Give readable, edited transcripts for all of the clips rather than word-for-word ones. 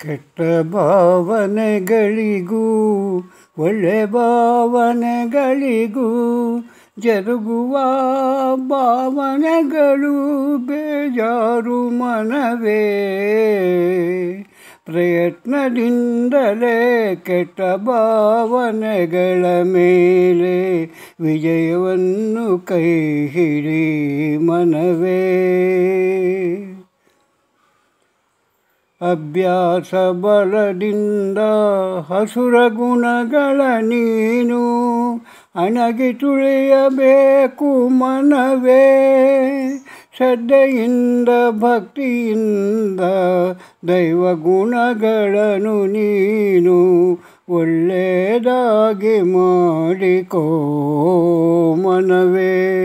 ಕೆಟ್ಟ ಭಾವನೆಗಳಿಗೂ ಒಳ್ಳೆ ಭಾವನೆಗಳಿಗೂ ಜರುಗುವ ಭಾವನೆಗಳು ಬೇಜಾರು ಮನವೇ. ಪ್ರಯತ್ನದಿಂದಲೇ ಕೆಟ್ಟ ಭಾವನೆಗಳ ಮೇಲೆ ವಿಜಯವನ್ನು ಕೈ ಹಿಡಿ ಮನವೇ. ಅಭ್ಯಾಸ ಬಲದಿಂದ ಹಸುರ ಗುಣಗಳ ನೀನು ಅಣಗಿ ತುಳಿಯಬೇಕು ಮನವೇ. ಶ್ರದ್ಧೆಯಿಂದ ಭಕ್ತಿಯಿಂದ ದೈವ ಗುಣಗಳನ್ನು ನೀನು ಒಳ್ಳೆಯದಾಗಿ ಮಾಡಿಕೋ ಮನವೇ.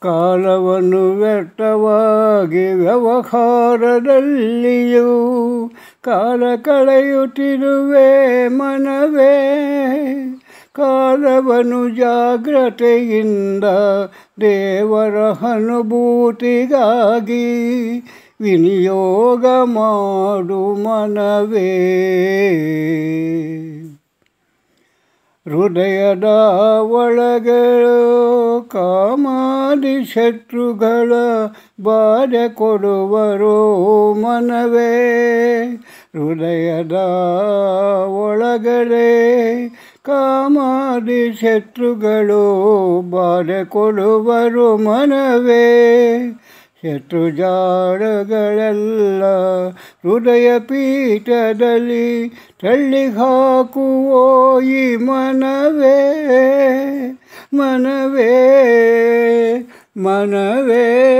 ಕಾಲವನ್ನು ವ್ಯರ್ಥವಾಗಿ ವ್ಯವಹಾರದಲ್ಲಿಯೂ ಕಾಲ ಕಳೆಯುತ್ತಿರುವೆ ಮನವೇ. ಕಾಲವನ್ನು ಜಾಗ್ರತೆಯಿಂದ ದೇವರ ಅನುಭೂತಿಗಾಗಿ ವಿನಿಯೋಗ ಮಾಡು ಮನವೇ. ಹೃದಯದ ಒಳಗೆ ಕಾಮಾದಿ ಶತ್ರುಗಳ ಬಾಧೆ ಕೊಡುವರು ಮನವೇ. ಹೃದಯದ ಒಳಗಡೆ ಕಾಮಾದಿ ಶತ್ರುಗಳು ಬಾಧೆ ಕೊಡುವರು ಮನವೇ. ಶತ್ರುಜಾಡಗಳೆಲ್ಲ ಹೃದಯ ಪೀಠದಲ್ಲಿ ತಳ್ಳಿ ಹಾಕುವೋ ಈ ಮನವೇ. ಮನವೇ ಮನವೇ